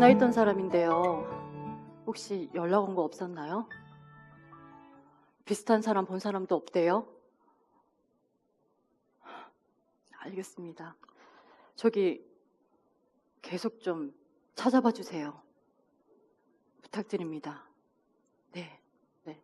전화했던 사람인데요. 혹시 연락 온 거 없었나요? 비슷한 사람 본 사람도 없대요? 알겠습니다. 저기 계속 좀 찾아봐 주세요. 부탁드립니다. 네, 네.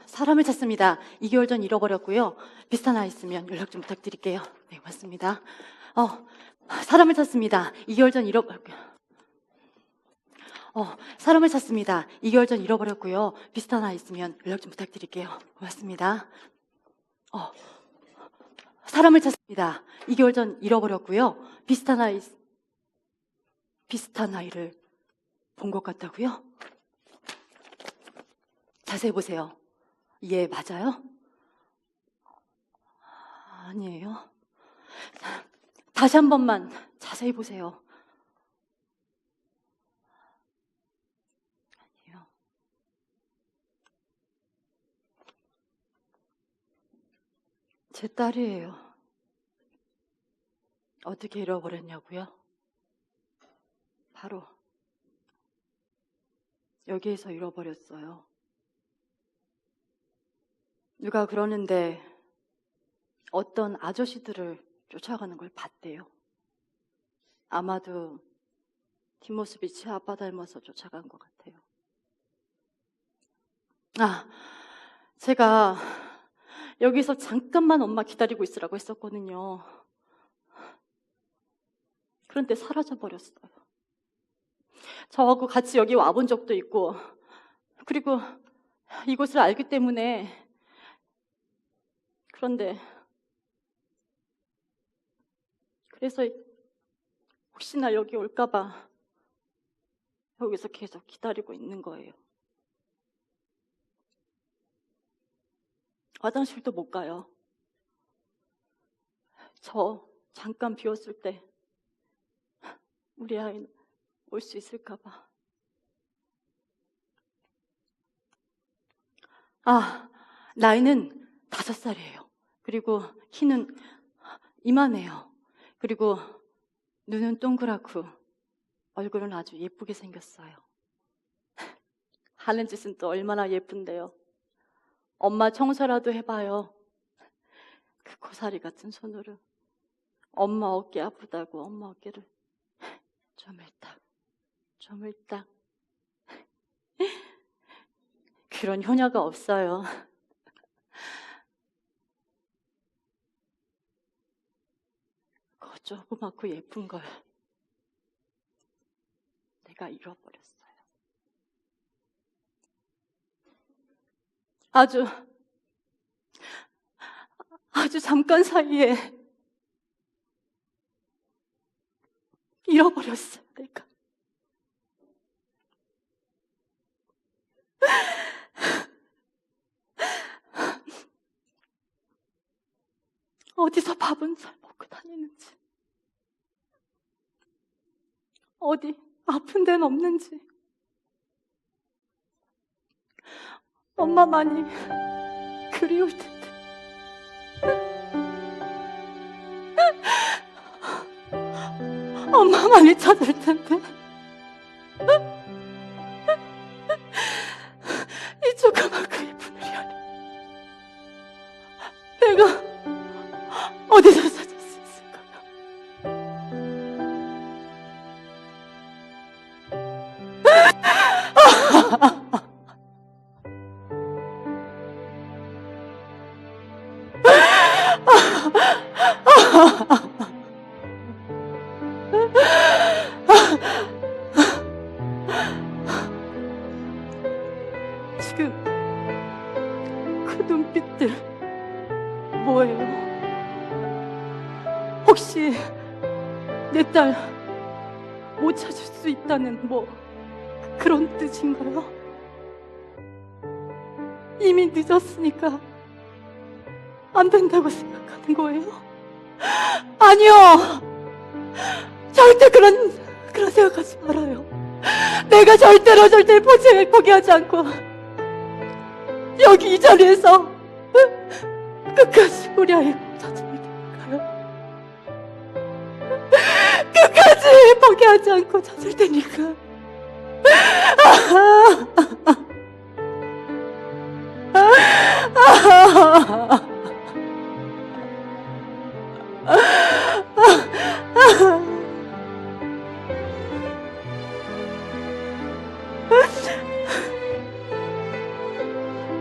사람을 찾습니다. 2개월 전 잃어버렸고요. 비슷한 아이 있으면 연락 좀 부탁드릴게요. 네, 맞습니다. 사람을 찾습니다. 2개월 전 사람을 찾습니다. 2개월 전 잃어버렸고요. 비슷한 아이 있으면 연락 좀 부탁드릴게요. 고맙습니다. 사람을 찾습니다. 2개월 전 잃어버렸고요. 비슷한 아이를 본 것 같다고요? 자세히 보세요. 예, 맞아요? 아니에요. 다시 한 번만 자세히 보세요. 아니에요. 제 딸이에요. 어떻게 잃어버렸냐고요? 바로 여기에서 잃어버렸어요. 누가 그러는데 어떤 아저씨들을 쫓아가는 걸 봤대요. 아마도 뒷모습이 제 아빠 닮아서 쫓아간 것 같아요. 제가 여기서 잠깐만 엄마 기다리고 있으라고 했었거든요. 그런데 사라져버렸어요. 저하고 같이 여기 와본 적도 있고, 그리고 이곳을 알기 때문에. 그런데 그래서 혹시나 여기 올까봐 여기서 계속 기다리고 있는 거예요. 화장실도 못 가요. 저 잠깐 비웠을 때 우리 아이는 올 수 있을까봐. 나이는 5살이에요. 그리고 키는 이만해요. 그리고 눈은 동그랗고 얼굴은 아주 예쁘게 생겼어요. 하는 짓은 또 얼마나 예쁜데요. 엄마 청소라도 해봐요. 그 고사리 같은 손으로 엄마 어깨 아프다고 엄마 어깨를 조물딱 그런 효녀가 없어요. 그 조그맣고 예쁜 걸 내가 잃어버렸어요. 아주 잠깐 사이에 잃어버렸어요, 내가. 어디서 밥은 잘 먹고 다니는지, 어디 아픈 데는 없는지, 엄마 많이 그리울 텐데. 엄마 많이 찾을 텐데. 이 조그맣고 예쁜 우리 아이 내가 어디서 찾을 수 있을까요? 지금 그 눈빛들 뭐예요? 혹시 내 딸 못 찾을 수 있다는 그런 뜻인가요? 이미 늦었으니까 안 된다고 생각하는 거예요? 아니요! 절대 그런 생각하지 말아요. 내가 절대로 포기하지 않고 여기 이 자리에서 끝까지 우리 아이 찾아낼 테니까요. 끝까지 포기하지 않고 찾을 테니까.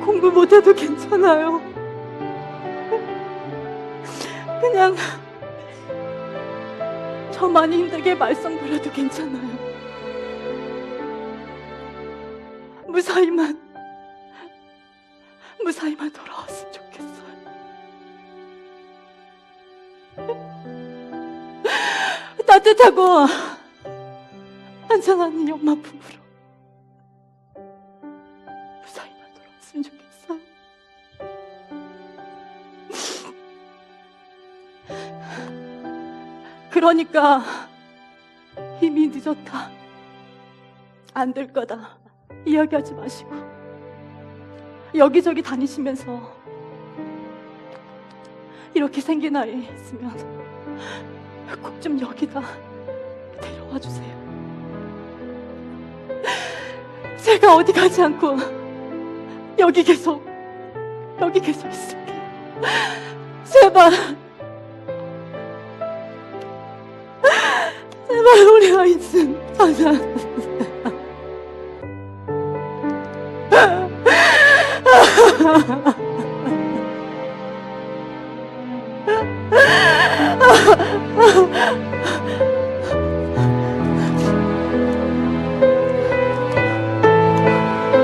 공부 못해도 괜찮아요. 그냥 저 많이 힘들게 말썽부려도 괜찮아요. 무사히만 돌아왔으면 좋겠어요. 따뜻하고 안전한 이 엄마 품으로 무사히만 돌아왔으면 좋겠어요. 그러니까 이미 늦었다, 안 될 거다 이야기하지 마시고 여기저기 다니시면서 이렇게 생긴 아이 있으면 꼭 좀 여기다 데려와 주세요. 제가 어디 가지 않고 여기 계속 있을게요. 제발 우리 아이 좀 찾아주세요.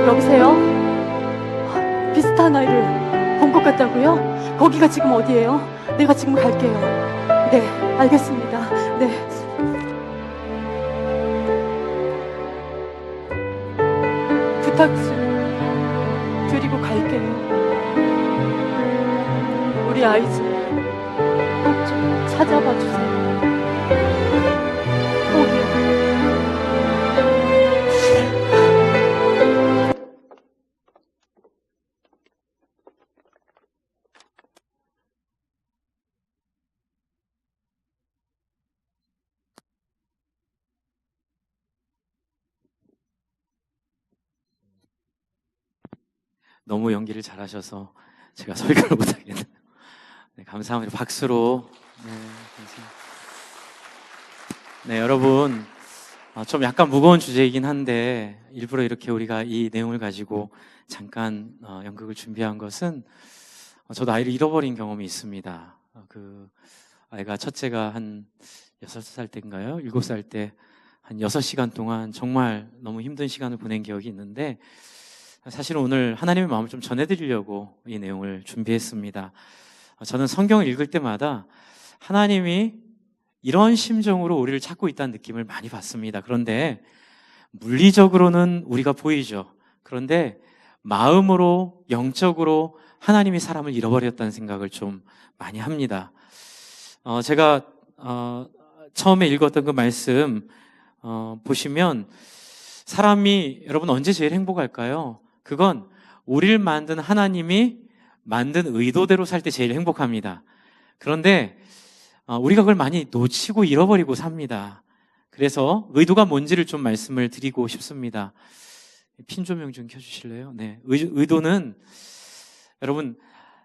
여보세요? 비슷한 아이를 본 것 같다고요? 거기가 지금 어디예요? 내가 지금 갈게요. 네, 알겠습니다. 네. 부탁 좀 드리고 갈게요. 우리 아이 좀 꼭 좀 찾아봐 주세요. 꼭이요. 너무 연기를 잘하셔서 제가 설교를 못하겠네요. 네, 감사합니다. 박수로. 네, 감사합니다. 네, 여러분, 좀 약간 무거운 주제이긴 한데 일부러 이렇게 우리가 이 내용을 가지고 잠깐 연극을 준비한 것은 저도 아이를 잃어버린 경험이 있습니다. 그 아이가 첫째가 한 6살 때인가요? 7살 때 한 6시간 동안 정말 너무 힘든 시간을 보낸 기억이 있는데 사실은 오늘 하나님의 마음을 좀 전해드리려고 이 내용을 준비했습니다. 저는 성경을 읽을 때마다 하나님이 이런 심정으로 우리를 찾고 있다는 느낌을 많이 받습니다. 그런데 물리적으로는 우리가 보이죠. 그런데 마음으로, 영적으로 하나님이 사람을 잃어버렸다는 생각을 좀 많이 합니다. 제가 처음에 읽었던 그 말씀 보시면 사람이 여러분 언제 제일 행복할까요? 그건 우리를 만든 하나님이 만든 의도대로 살 때 제일 행복합니다. 그런데 우리가 그걸 많이 놓치고 잃어버리고 삽니다. 그래서 의도가 뭔지를 좀 말씀을 드리고 싶습니다. 핀 조명 좀 켜주실래요? 네, 의도는 여러분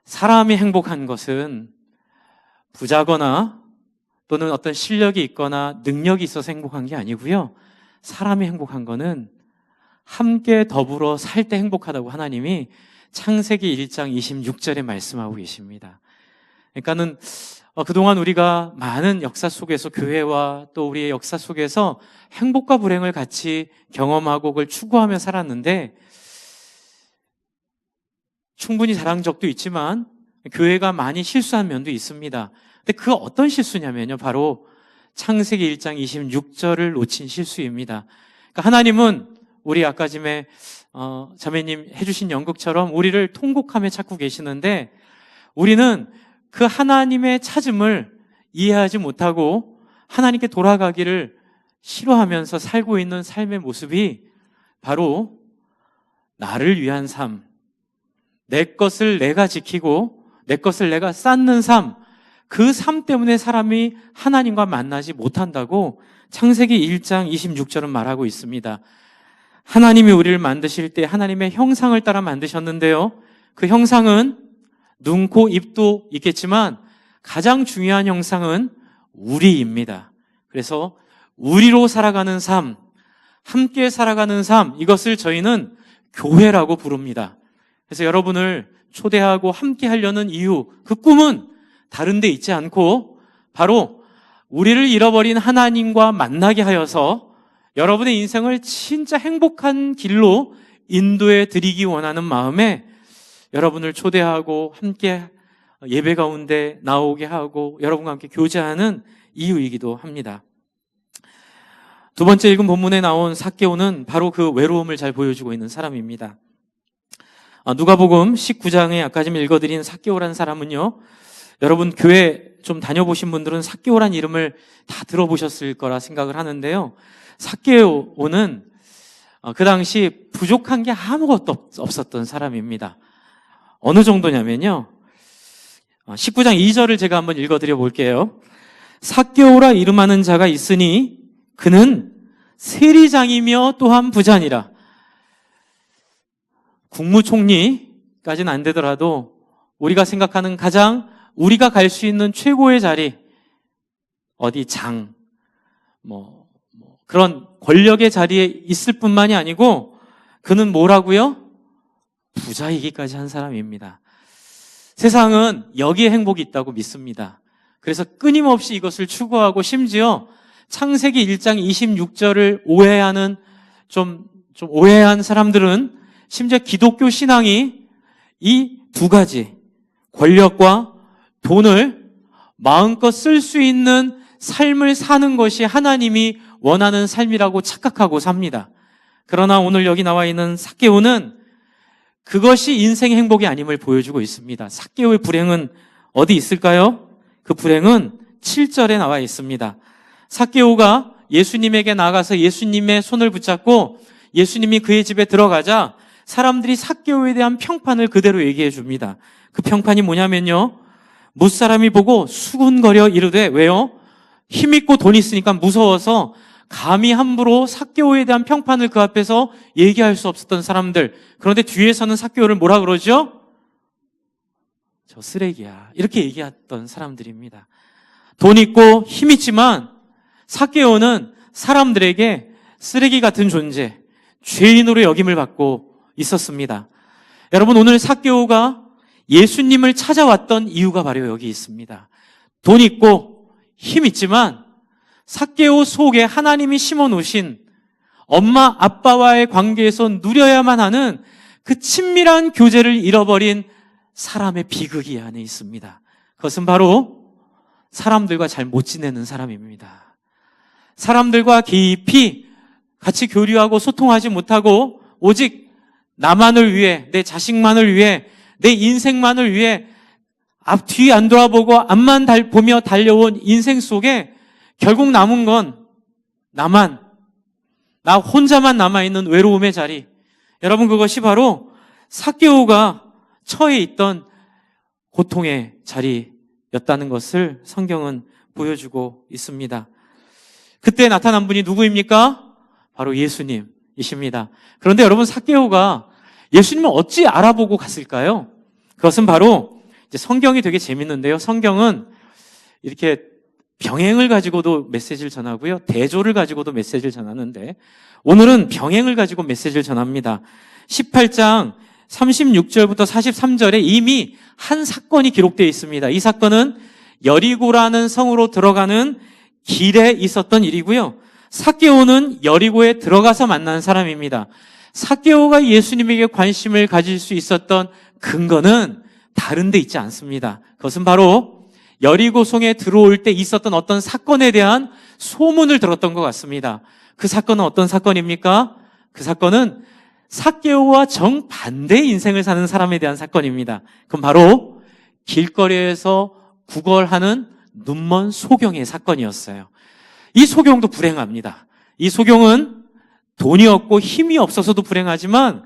사람이 행복한 것은 부자거나 또는 어떤 실력이 있거나 능력이 있어서 행복한 게 아니고요. 사람이 행복한 거는 함께 더불어 살 때 행복하다고 하나님이 창세기 1장 26절에 말씀하고 계십니다. 그러니까는 그동안 우리가 많은 역사 속에서 교회와 또 우리의 역사 속에서 행복과 불행을 같이 경험하고 그걸 추구하며 살았는데 충분히 잘한 적도 있지만 교회가 많이 실수한 면도 있습니다. 근데 그 어떤 실수냐면요. 바로 창세기 1장 26절을 놓친 실수입니다. 그러니까 하나님은 우리 아까 전에 자매님 해주신 연극처럼 우리를 통곡하며 찾고 계시는데 우리는 그 하나님의 찾음을 이해하지 못하고 하나님께 돌아가기를 싫어하면서 살고 있는 삶의 모습이 바로 나를 위한 삶, 내 것을 내가 지키고 내 것을 내가 쌓는 삶, 그 삶 때문에 사람이 하나님과 만나지 못한다고 창세기 1장 26절은 말하고 있습니다. 하나님이 우리를 만드실 때 하나님의 형상을 따라 만드셨는데요. 그 형상은 눈, 코, 입도 있겠지만 가장 중요한 형상은 우리입니다. 그래서 우리로 살아가는 삶, 함께 살아가는 삶, 이것을 저희는 교회라고 부릅니다. 그래서 여러분을 초대하고 함께 하려는 이유, 그 꿈은 다른 데 있지 않고 바로 우리를 잃어버린 하나님과 만나게 하여서 여러분의 인생을 진짜 행복한 길로 인도해 드리기 원하는 마음에 여러분을 초대하고 함께 예배 가운데 나오게 하고 여러분과 함께 교제하는 이유이기도 합니다. 두 번째 읽은 본문에 나온 삭개오는 바로 그 외로움을 잘 보여주고 있는 사람입니다. 누가복음 19장에 아까 좀 읽어드린 삭개오라는 사람은요, 여러분 교회 좀 다녀보신 분들은 삭개오란 이름을 다 들어보셨을 거라 생각을 하는데요. 삭개오는 그 당시 부족한 게 아무것도 없었던 사람입니다. 어느 정도냐면요, 19장 2절을 제가 한번 읽어드려 볼게요. 삭개오라 이름하는 자가 있으니 그는 세리장이며 또한 부자니라. 국무총리까지는 안 되더라도 우리가 생각하는 가장 우리가 갈 수 있는 최고의 자리, 어디 장, 그런 권력의 자리에 있을 뿐만이 아니고 그는 뭐라고요? 부자이기까지 한 사람입니다. 세상은 여기에 행복이 있다고 믿습니다. 그래서 끊임없이 이것을 추구하고 심지어 창세기 1장 26절을 오해하는 좀 오해한 사람들은 심지어 기독교 신앙이 이 두 가지, 권력과 돈을 마음껏 쓸 수 있는 삶을 사는 것이 하나님이 원하는 삶이라고 착각하고 삽니다. 그러나 오늘 여기 나와 있는 삭개오는 그것이 인생의 행복이 아님을 보여주고 있습니다. 삭개오의 불행은 어디 있을까요? 그 불행은 7절에 나와 있습니다. 삭개오가 예수님에게 나가서 예수님의 손을 붙잡고 예수님이 그의 집에 들어가자 사람들이 삭개오에 대한 평판을 그대로 얘기해 줍니다. 그 평판이 뭐냐면요, 무사람이 보고 수군거려 이르되, 왜요? 힘있고 돈 있으니까 무서워서 감히 함부로 삭개오에 대한 평판을 그 앞에서 얘기할 수 없었던 사람들. 그런데 뒤에서는 삭개오를 뭐라 그러죠? 저 쓰레기야, 이렇게 얘기했던 사람들입니다. 돈 있고 힘 있지만 삭개오는 사람들에게 쓰레기 같은 존재, 죄인으로 여김을 받고 있었습니다. 여러분, 오늘 삭개오가 예수님을 찾아왔던 이유가 바로 여기 있습니다. 돈 있고 힘 있지만 삭개오 속에 하나님이 심어놓으신 엄마 아빠와의 관계에서 누려야만 하는 그 친밀한 교제를 잃어버린 사람의 비극이 안에 있습니다. 그것은 바로 사람들과 잘 못 지내는 사람입니다. 사람들과 깊이 같이 교류하고 소통하지 못하고 오직 나만을 위해, 내 자식만을 위해, 내 인생만을 위해 앞뒤 안 돌아보고 앞만 보며 달려온 인생 속에 결국 남은 건 나 혼자만 남아있는 외로움의 자리. 여러분, 그것이 바로 삭개오가 처해 있던 고통의 자리였다는 것을 성경은 보여주고 있습니다. 그때 나타난 분이 누구입니까? 바로 예수님이십니다. 그런데 여러분, 삭개오가 예수님을 어찌 알아보고 갔을까요? 그것은 바로 이제 성경이 되게 재밌는데요. 성경은 이렇게 병행을 가지고도 메시지를 전하고요, 대조를 가지고도 메시지를 전하는데 오늘은 병행을 가지고 메시지를 전합니다. 18장 36절부터 43절에 이미 한 사건이 기록되어 있습니다. 이 사건은 여리고라는 성으로 들어가는 길에 있었던 일이고요, 삭개오는 여리고에 들어가서 만난 사람입니다. 삭개오가 예수님에게 관심을 가질 수 있었던 근거는 다른 데 있지 않습니다. 그것은 바로 여리고성에 들어올 때 있었던 어떤 사건에 대한 소문을 들었던 것 같습니다. 그 사건은 어떤 사건입니까? 그 사건은 삭개오와 정반대의 인생을 사는 사람에 대한 사건입니다. 그럼 바로 길거리에서 구걸하는 눈먼 소경의 사건이었어요. 이 소경도 불행합니다. 이 소경은 돈이 없고 힘이 없어서도 불행하지만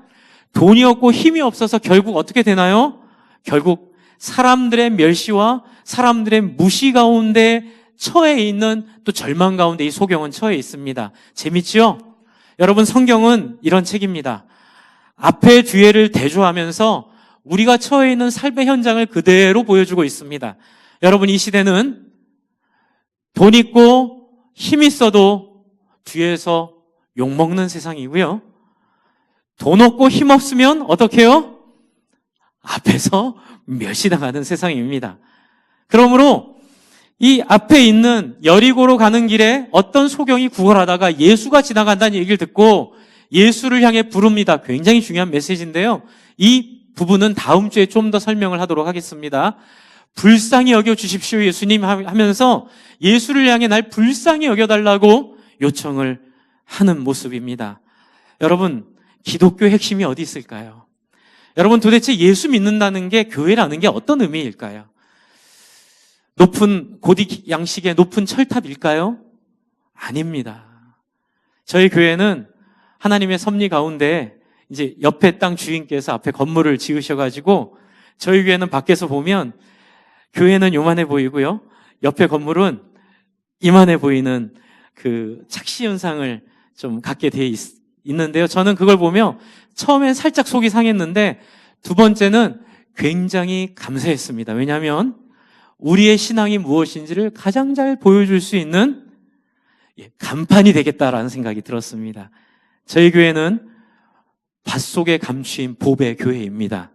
돈이 없고 힘이 없어서 결국 어떻게 되나요? 결국 사람들의 멸시와 사람들의 무시 가운데 처해 있는 또 절망 가운데 이 소경은 처해 있습니다. 재밌지요? 여러분, 성경은 이런 책입니다. 앞에 뒤에를 대조하면서 우리가 처해 있는 삶의 현장을 그대로 보여주고 있습니다. 여러분, 이 시대는 돈 있고 힘 있어도 뒤에서 욕먹는 세상이고요. 돈 없고 힘 없으면 어떻게 해요? 앞에서 멸시당하는 세상입니다. 그러므로 이 앞에 있는 여리고로 가는 길에 어떤 소경이 구걸하다가 예수가 지나간다는 얘기를 듣고 예수를 향해 부릅니다. 굉장히 중요한 메시지인데요. 이 부분은 다음 주에 좀 더 설명을 하도록 하겠습니다. 불쌍히 여겨주십시오, 예수님 하면서 예수를 향해 날 불쌍히 여겨달라고 요청을 하는 모습입니다. 여러분, 기독교의 핵심이 어디 있을까요? 여러분, 도대체 예수 믿는다는 게, 교회라는 게 어떤 의미일까요? 높은 고딕 양식의 높은 철탑일까요? 아닙니다. 저희 교회는 하나님의 섭리 가운데 이제 옆에 땅 주인께서 앞에 건물을 지으셔가지고 저희 교회는 밖에서 보면 교회는 요만해 보이고요. 옆에 건물은 이만해 보이는 그 착시 현상을 좀 갖게 돼 있는데요. 저는 그걸 보며 처음엔 살짝 속이 상했는데 두 번째는 굉장히 감사했습니다. 왜냐하면 우리의 신앙이 무엇인지를 가장 잘 보여줄 수 있는 간판이 되겠다라는 생각이 들었습니다. 저희 교회는 밭속에 감추인 보배 교회입니다.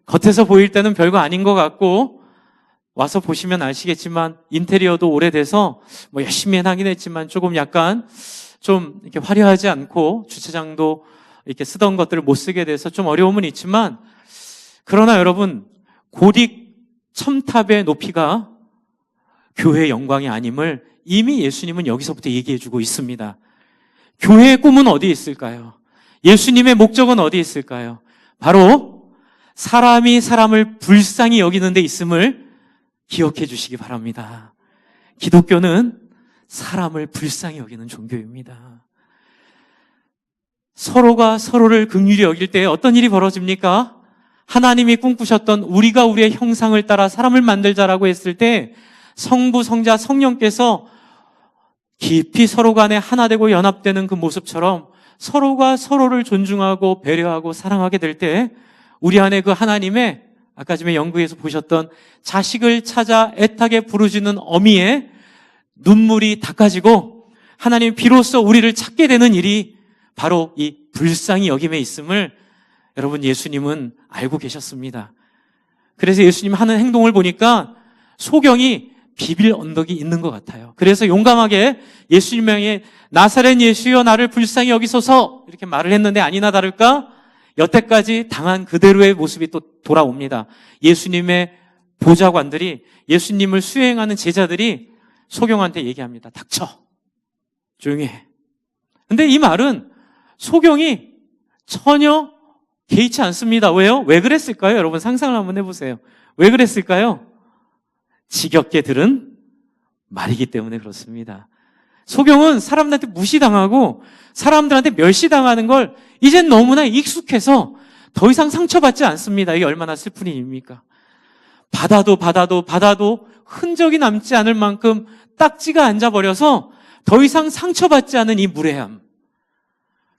겉에서 보일 때는 별거 아닌 것 같고 와서 보시면 아시겠지만 인테리어도 오래돼서 뭐 열심히 하긴 했지만 조금 약간 좀 이렇게 화려하지 않고 주차장도 이렇게 쓰던 것들을 못 쓰게 돼서 좀 어려움은 있지만 그러나 여러분 고딕 첨탑의 높이가 교회의 영광이 아님을 이미 예수님은 여기서부터 얘기해 주고 있습니다. 교회의 꿈은 어디에 있을까요? 예수님의 목적은 어디에 있을까요? 바로 사람이 사람을 불쌍히 여기는 데 있음을 기억해 주시기 바랍니다. 기독교는 사람을 불쌍히 여기는 종교입니다. 서로가 서로를 긍휼히 여길 때 어떤 일이 벌어집니까? 하나님이 꿈꾸셨던 우리가 우리의 형상을 따라 사람을 만들자라고 했을 때 성부, 성자, 성령께서 깊이 서로 간에 하나 되고 연합되는 그 모습처럼 서로가 서로를 존중하고 배려하고 사랑하게 될 때 우리 안에 그 하나님의 아까 전에 연구에서 보셨던 자식을 찾아 애타게 부르짖는 어미의 눈물이 닦아지고 하나님이 비로소 우리를 찾게 되는 일이 바로 이 불쌍히 여김에 있음을 여러분 예수님은 알고 계셨습니다. 그래서 예수님 하는 행동을 보니까 소경이 비빌 언덕이 있는 것 같아요. 그래서 용감하게 예수님 향해 나사렛 예수여 나를 불쌍히 여기소서 이렇게 말을 했는데 아니나 다를까 여태까지 당한 그대로의 모습이 또 돌아옵니다. 예수님의 보좌관들이 예수님을 수행하는 제자들이 소경한테 얘기합니다. 닥쳐. 조용히 해. 근데 이 말은 소경이 전혀 개의치 않습니다. 왜요? 왜 그랬을까요? 여러분 상상을 한번 해보세요. 왜 그랬을까요? 지겹게 들은 말이기 때문에 그렇습니다. 소경은 사람들한테 무시당하고 사람들한테 멸시당하는 걸 이젠 너무나 익숙해서 더 이상 상처받지 않습니다. 이게 얼마나 슬픈 일입니까? 받아도 흔적이 남지 않을 만큼 딱지가 앉아버려서 더 이상 상처받지 않은 이 무례함.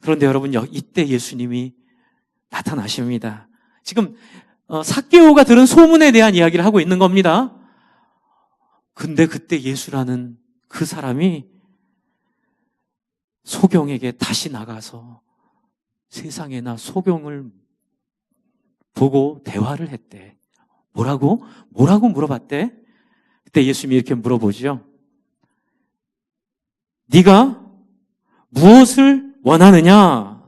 그런데 여러분 이때 예수님이 나타나십니다. 지금 삭개오가 들은 소문에 대한 이야기를 하고 있는 겁니다. 근데 그때 예수라는 그 사람이 소경에게 다시 나가서 세상에나 소경을 보고 대화를 했대. 뭐라고 물어봤대? 그때 예수님이 이렇게 물어보죠. 네가 무엇을 원하느냐?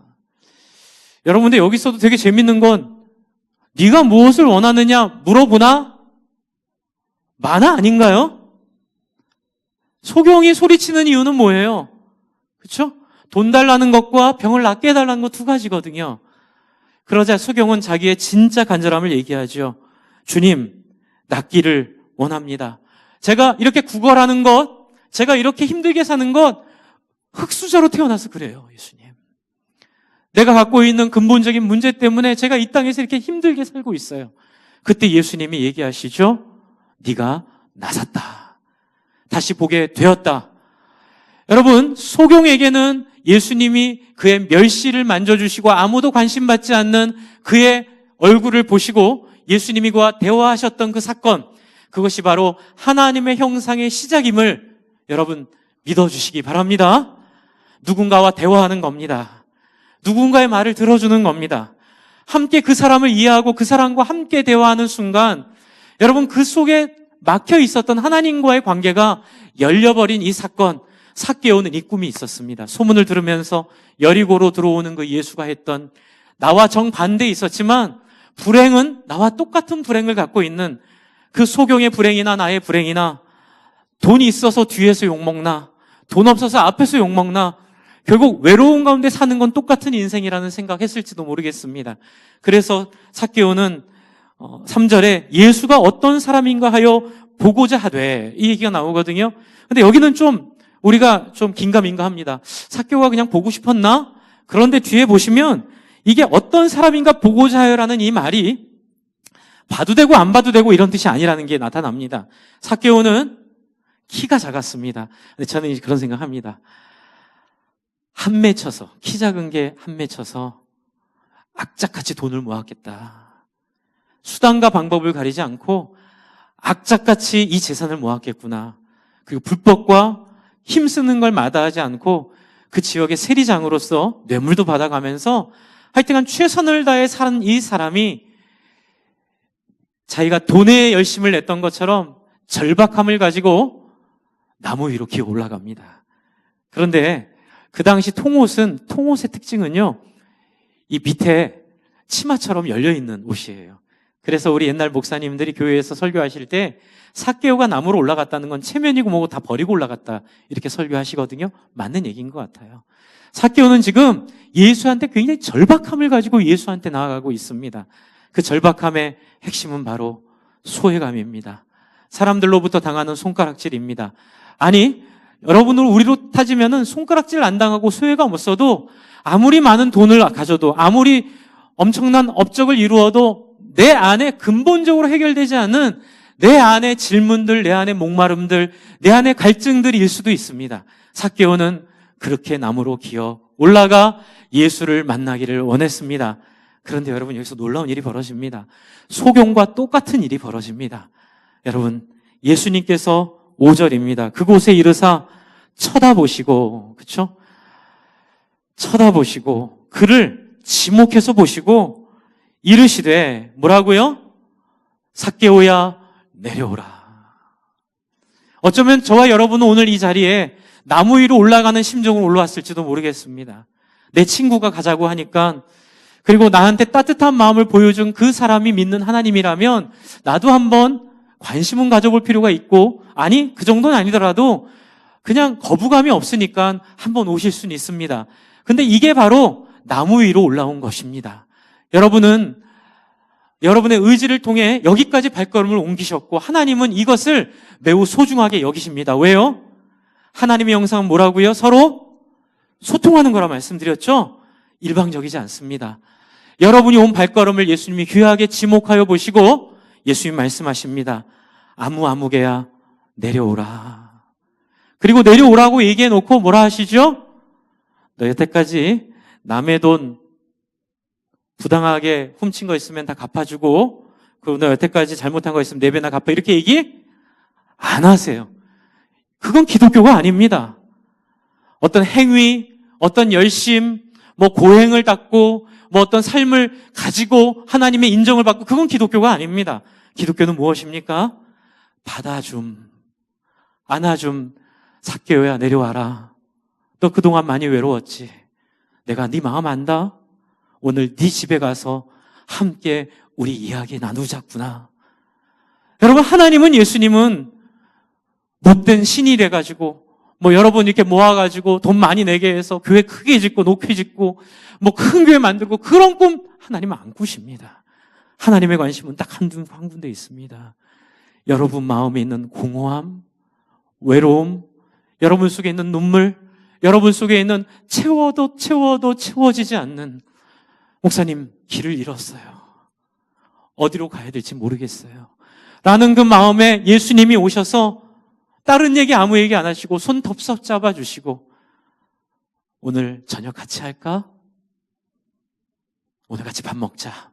여러분들 여기서도 되게 재밌는 건 네가 무엇을 원하느냐 물어보나? 만화 아닌가요? 소경이 소리치는 이유는 뭐예요? 그렇죠? 돈 달라는 것과 병을 낫게 해달라는 것 두 가지거든요. 그러자 소경은 자기의 진짜 간절함을 얘기하죠. 주님, 낫기를 원합니다. 제가 이렇게 구걸하는 것, 제가 이렇게 힘들게 사는 것, 흙수저로 태어나서 그래요, 예수님. 내가 갖고 있는 근본적인 문제 때문에 제가 이 땅에서 이렇게 힘들게 살고 있어요. 그때 예수님이 얘기하시죠. 네가 나섰다. 다시 보게 되었다. 여러분, 소경에게는 예수님이 그의 멸시를 만져주시고 아무도 관심 받지 않는 그의 얼굴을 보시고 예수님이 그와 대화하셨던 그 사건, 그것이 바로 하나님의 형상의 시작임을 여러분 믿어주시기 바랍니다. 누군가와 대화하는 겁니다. 누군가의 말을 들어주는 겁니다. 함께 그 사람을 이해하고 그 사람과 함께 대화하는 순간 여러분 그 속에 막혀 있었던 하나님과의 관계가 열려버린 이 사건, 삭개오는 이 꿈이 있었습니다. 소문을 들으면서 여리고로 들어오는 그 예수가 했던 나와 정반대에 있었지만 불행은 나와 똑같은 불행을 갖고 있는 그 소경의 불행이나 나의 불행이나 돈이 있어서 뒤에서 욕먹나 돈 없어서 앞에서 욕먹나 결국 외로운 가운데 사는 건 똑같은 인생이라는 생각했을지도 모르겠습니다. 그래서 삭개오는 3절에 예수가 어떤 사람인가 하여 보고자 하되 이 얘기가 나오거든요. 근데 여기는 좀 우리가 좀 긴가민가합니다. 삭개오가 그냥 보고 싶었나? 그런데 뒤에 보시면 이게 어떤 사람인가 보고자 하여라는 이 말이 봐도 되고 안 봐도 되고 이런 뜻이 아니라는 게 나타납니다. 삭개오는 키가 작았습니다. 근데 저는 이제 그런 생각합니다. 한 맺혀서 키 작은 게 한 맺혀서 악착같이 돈을 모았겠다. 수단과 방법을 가리지 않고 악착같이 이 재산을 모았겠구나. 그리고 불법과 힘쓰는 걸 마다하지 않고 그 지역의 세리장으로서 뇌물도 받아가면서 하여튼간 최선을 다해 사는 이 사람이 자기가 돈에 열심을 냈던 것처럼 절박함을 가지고 나무 위로 기어 올라갑니다. 그런데 그 당시 통옷의 특징은요, 이 밑에 치마처럼 열려있는 옷이에요. 그래서 우리 옛날 목사님들이 교회에서 설교하실 때 삭개오가 나무로 올라갔다는 건 체면이고 뭐고 다 버리고 올라갔다 이렇게 설교하시거든요. 맞는 얘기인 것 같아요. 삭개오는 지금 예수한테 굉장히 절박함을 가지고 예수한테 나아가고 있습니다. 그 절박함의 핵심은 바로 소외감입니다. 사람들로부터 당하는 손가락질입니다. 아니, 여러분을 우리로 따지면은 손가락질 안 당하고 소외감 없어도 아무리 많은 돈을 가져도 아무리 엄청난 업적을 이루어도 내 안에 근본적으로 해결되지 않은 내 안의 질문들, 내 안의 목마름들, 내 안의 갈증들일 수도 있습니다. 삭개오는 그렇게 나무로 기어 올라가 예수를 만나기를 원했습니다. 그런데 여러분 여기서 놀라운 일이 벌어집니다. 소경과 똑같은 일이 벌어집니다. 여러분 예수님께서 5절입니다. 그곳에 이르사 쳐다보시고, 그렇죠? 쳐다보시고 그를 지목해서 보시고 이르시되 뭐라고요? 삭개오야 내려오라. 어쩌면 저와 여러분은 오늘 이 자리에 나무 위로 올라가는 심정으로 올라왔을지도 모르겠습니다. 내 친구가 가자고 하니까 그리고 나한테 따뜻한 마음을 보여준 그 사람이 믿는 하나님이라면 나도 한번 관심은 가져볼 필요가 있고 아니 그 정도는 아니더라도 그냥 거부감이 없으니까 한번 오실 수는 있습니다. 근데 이게 바로 나무 위로 올라온 것입니다. 여러분은 여러분의 의지를 통해 여기까지 발걸음을 옮기셨고 하나님은 이것을 매우 소중하게 여기십니다. 왜요? 하나님의 형상은 뭐라고요? 서로 소통하는 거라 말씀드렸죠? 일방적이지 않습니다. 여러분이 온 발걸음을 예수님이 귀하게 지목하여 보시고 예수님 말씀하십니다. 아무개야 내려오라. 그리고 내려오라고 얘기해 놓고 뭐라 하시죠? 너 여태까지 남의 돈 부당하게 훔친 거 있으면 다 갚아주고 그리고 너 여태까지 잘못한 거 있으면 4배나 갚아 이렇게 얘기 안 하세요. 그건 기독교가 아닙니다. 어떤 행위, 어떤 열심, 뭐 고행을 닦고 뭐 어떤 삶을 가지고 하나님의 인정을 받고 그건 기독교가 아닙니다. 기독교는 무엇입니까? 받아줌, 안아줌, 삭개오야 내려와라. 너 그동안 많이 외로웠지. 내가 네 마음 안다. 오늘 네 집에 가서 함께 우리 이야기 나누자꾸나. 여러분 하나님은 예수님은 못된 신이 돼가지고 뭐 여러분 이렇게 모아가지고 돈 많이 내게 해서 교회 크게 짓고 높이 짓고 뭐 큰 교회 만들고 그런 꿈 하나님은 안 꾸십니다. 하나님의 관심은 딱 한 군데 있습니다. 여러분 마음에 있는 공허함, 외로움, 여러분 속에 있는 눈물, 여러분 속에 있는 채워도 채워지지 않는 목사님 길을 잃었어요. 어디로 가야 될지 모르겠어요. 라는 그 마음에 예수님이 오셔서 다른 얘기 아무 얘기 안 하시고 손 덥석 잡아주시고 오늘 저녁 같이 할까? 오늘 같이 밥 먹자.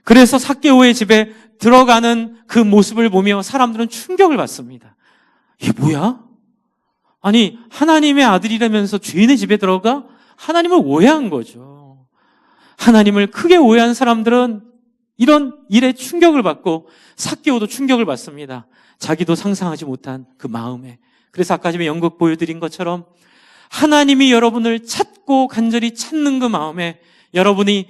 그래서 삭개오의 집에 들어가는 그 모습을 보며 사람들은 충격을 받습니다. 이게 뭐야? 아니, 하나님의 아들이라면서 죄인의 집에 들어가? 하나님을 오해한 거죠. 하나님을 크게 오해한 사람들은 이런 일에 충격을 받고 삭개오도 충격을 받습니다. 자기도 상상하지 못한 그 마음에. 그래서 아까 전에 연극 보여드린 것처럼 하나님이 여러분을 찾고 간절히 찾는 그 마음에 여러분이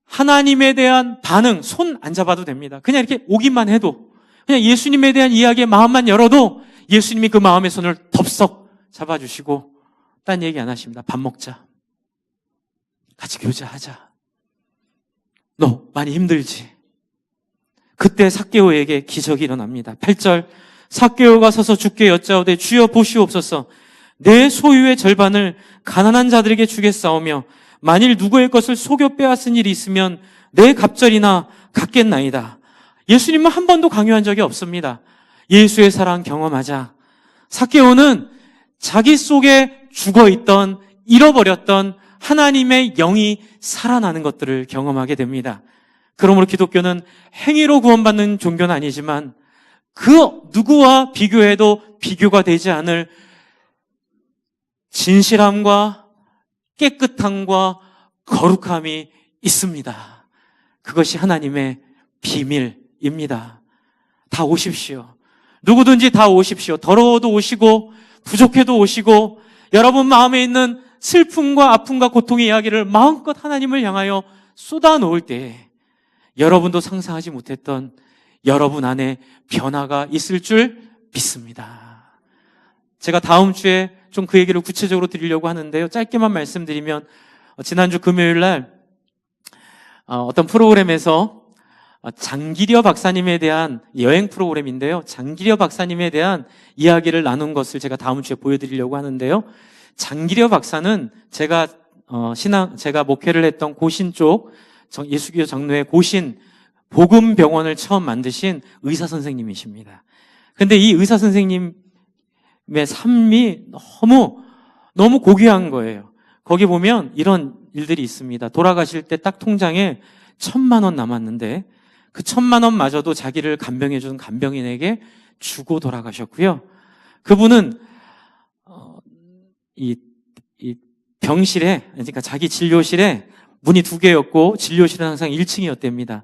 하나님에 대한 반응, 손 안 잡아도 됩니다. 그냥 이렇게 오기만 해도, 그냥 예수님에 대한 이야기에 마음만 열어도 예수님이 그 마음의 손을 덥석 잡아주시고 딴 얘기 안 하십니다. 밥 먹자. 같이 교제하자. 너 많이 힘들지? 그때 삭개오에게 기적이 일어납니다. 8절, 삭개오가 서서 주께 여짜오되 주여 보시옵소서, 내 소유의 절반을 가난한 자들에게 주겠사오며 만일 누구의 것을 속여 빼앗은 일이 있으면 내 갑절이나 갚겠나이다. 예수님은 한 번도 강요한 적이 없습니다. 예수의 사랑 경험하자. 삭개오는 자기 속에 죽어있던, 잃어버렸던 하나님의 영이 살아나는 것들을 경험하게 됩니다. 그러므로 기독교는 행위로 구원받는 종교는 아니지만 그 누구와 비교해도 비교가 되지 않을 진실함과 깨끗함과 거룩함이 있습니다. 그것이 하나님의 비밀입니다. 다 오십시오. 누구든지 다 오십시오. 더러워도 오시고 부족해도 오시고 여러분 마음에 있는 슬픔과 아픔과 고통의 이야기를 마음껏 하나님을 향하여 쏟아놓을 때 여러분도 상상하지 못했던 여러분 안에 변화가 있을 줄 믿습니다. 제가 다음 주에 좀 그 얘기를 구체적으로 드리려고 하는데요. 짧게만 말씀드리면 지난주 금요일 날 어떤 프로그램에서 장기려 박사님에 대한 여행 프로그램인데요. 장기려 박사님에 대한 이야기를 나눈 것을 제가 다음 주에 보여드리려고 하는데요. 장기려 박사는 제가 목회를 했던 고신 쪽 예수교 장로의 고신 복음병원을 처음 만드신 의사 선생님이십니다. 근데 이 의사 선생님의 삶이 너무 고귀한 거예요. 거기 보면 이런 일들이 있습니다. 돌아가실 때 딱 통장에 1,000만 원 남았는데 그 1,000만 원마저도 자기를 간병해준 간병인에게 주고 돌아가셨고요. 그분은 이 병실에, 그러니까 자기 진료실에 문이 2개였고 진료실은 항상 1층이었답니다.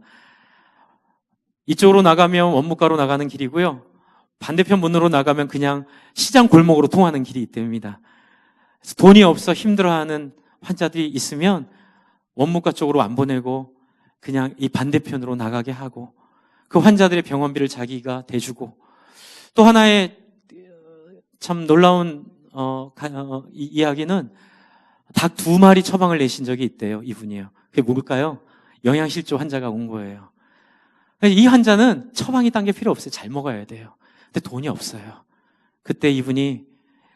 이쪽으로 나가면 원무과로 나가는 길이고요. 반대편 문으로 나가면 그냥 시장 골목으로 통하는 길이 있답니다. 그래서 돈이 없어 힘들어하는 환자들이 있으면 원무과 쪽으로 안 보내고 그냥 이 반대편으로 나가게 하고 그 환자들의 병원비를 자기가 대주고 또 하나의 참 놀라운 이야기는 닭 2마리 처방을 내신 적이 있대요. 이분이요. 그게 뭘까요? 영양실조 환자가 온 거예요. 이 환자는 처방이 딴 게 필요 없어요. 잘 먹어야 돼요. 근데 돈이 없어요. 그때 이분이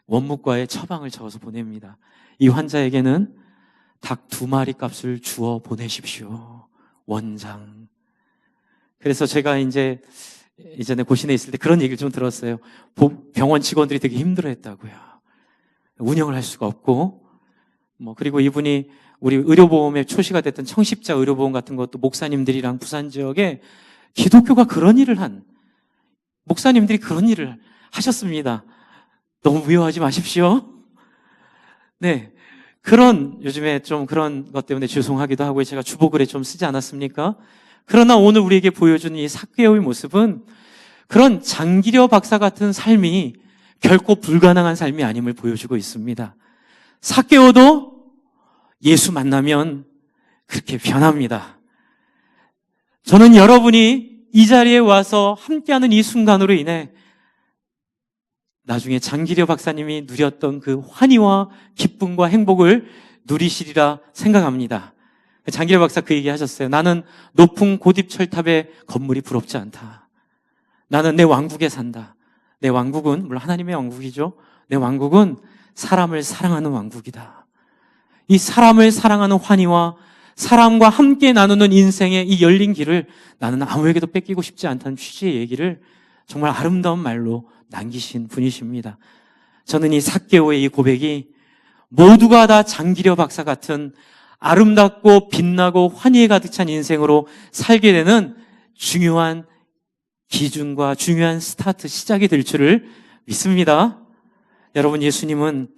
원무과에 처방을 적어서 보냅니다. 이 환자에게는 닭 2마리 값을 주어 보내십시오. 원장. 그래서 제가 이전에 고신에 있을 때 그런 얘기를 좀 들었어요. 병원 직원들이 되게 힘들어했다고요. 운영을 할 수가 없고, 그리고 이분이 우리 의료보험에 초시가 됐던 청십자 의료보험 같은 것도 목사님들이랑 부산 지역에 기독교가 그런 일을 한 목사님들이 그런 일을 하셨습니다. 너무 무효하지 마십시오. 네. 요즘에 좀 그런 것 때문에 죄송하기도 하고 제가 주보글에 좀 쓰지 않았습니까? 그러나 오늘 우리에게 보여준 이 삭개오의 모습은 그런 장기려 박사 같은 삶이 결코 불가능한 삶이 아님을 보여주고 있습니다. 삭개오도 예수 만나면 그렇게 변합니다. 저는 여러분이 이 자리에 와서 함께하는 이 순간으로 인해 나중에 장기려 박사님이 누렸던 그 환희와 기쁨과 행복을 누리시리라 생각합니다. 장기려 박사 그 얘기 하셨어요. 나는 높은 고딕 철탑의 건물이 부럽지 않다. 나는 내 왕국에 산다. 내 왕국은, 물론 하나님의 왕국이죠. 내 왕국은 사람을 사랑하는 왕국이다. 이 사람을 사랑하는 환희와 사람과 함께 나누는 인생의 이 열린 길을 나는 아무에게도 뺏기고 싶지 않다는 취지의 얘기를 정말 아름다운 말로 남기신 분이십니다. 저는 이 삭개오의 이 고백이 모두가 다 장기려 박사 같은 아름답고 빛나고 환희에 가득 찬 인생으로 살게 되는 중요한 기준과 중요한 스타트 시작이 될 줄을 믿습니다. 여러분, 예수님은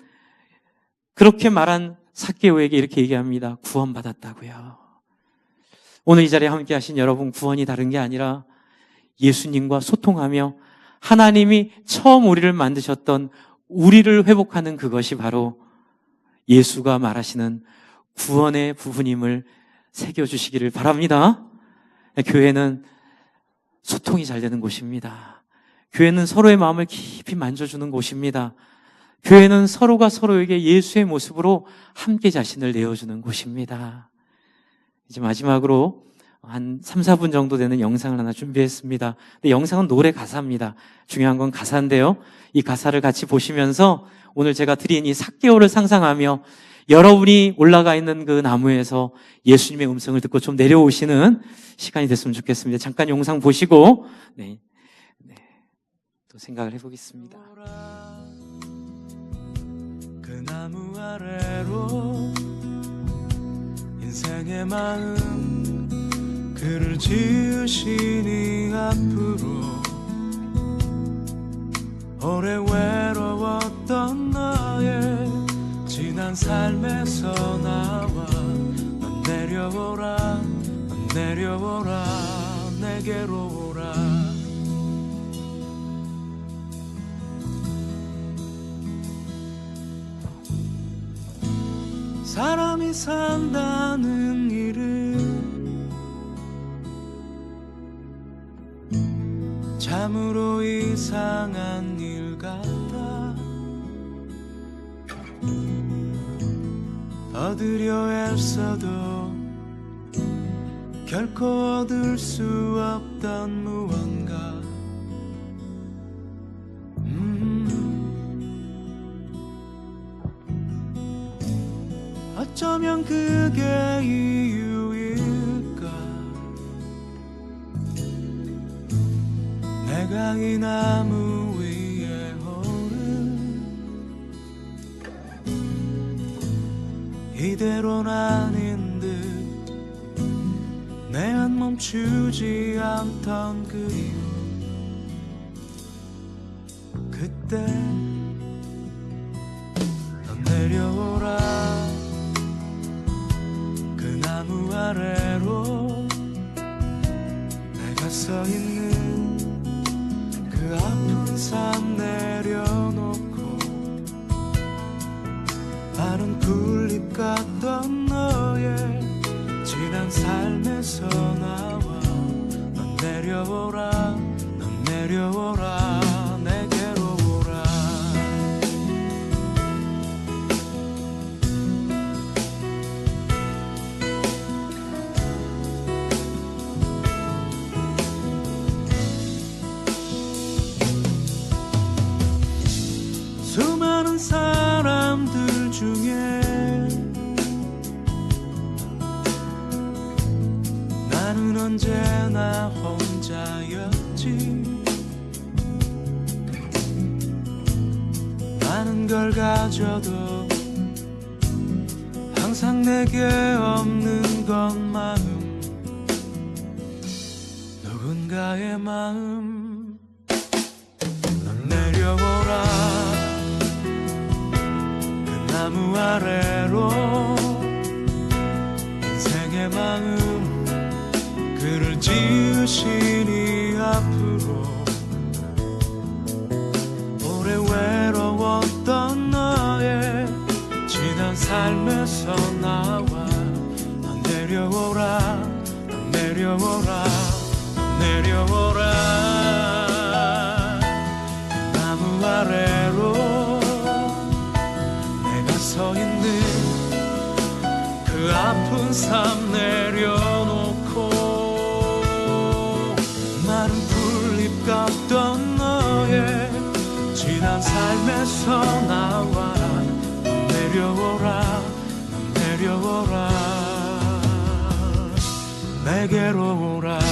그렇게 말한 삭개오에게 이렇게 얘기합니다. 구원받았다고요. 오늘 이 자리에 함께 하신 여러분, 구원이 다른 게 아니라 예수님과 소통하며 하나님이 처음 우리를 만드셨던 우리를 회복하는 그것이 바로 예수가 말하시는 구원의 부분임을 새겨주시기를 바랍니다. 교회는 소통이 잘 되는 곳입니다. 교회는 서로의 마음을 깊이 만져주는 곳입니다. 교회는 서로가 서로에게 예수의 모습으로 함께 자신을 내어주는 곳입니다. 이제 마지막으로 한 3, 4분 정도 되는 영상을 하나 준비했습니다. 근데 영상은 노래 가사입니다. 중요한 건 가사인데요. 이 가사를 같이 보시면서 오늘 제가 드린 이 삭개오를 상상하며 여러분이 올라가 있는 그 나무에서 예수님의 음성을 듣고 좀 내려오시는 시간이 됐으면 좋겠습니다. 잠깐 영상 보시고 또 생각을 해보겠습니다. 그 나무 아래로 인생의 마음 그를 지으시니 앞으로 오래 외로웠던 너의 지난 삶에서 나와 넌 내려오라 넌 내려오라 내게로 오라 사람이 산다는 일은 참으로 이상한 일 같아 얻으려 애써도 결코 얻을 수 없던 무언가 어쩌면 그게 이유일까 내가 이 나무 위에 오른 이대로는 아닌 듯 내 안 멈추지 않던 그 이유 그때 넌 내려오라 그 나무 아래로 내가 서 있는 그 아픈 삶 내려놓고 마른 풀잎 같던 너의 지난 삶에서 나와 넌 내려오라 넌 내려오라 내게로 오라 수많은 사람들 중에 나는 언제나 혼자였지 많은 걸 가져도 항상 내게 없는 건 마음 누군가의 마음 넌 내려오라 그 나무 아래로 인생의 마음 그를 지으시니 앞으로 오래 외로웠던 너의 지난 삶에서 나와 넌 내려오라 넌 내려오라 넌 내려오라 그 나무 아래로 내가 서 있는 그 아픈 삶 내려놓고 마른 풀잎 같은 지난 삶에서 나와 내려오라 내려오라 내게로 오라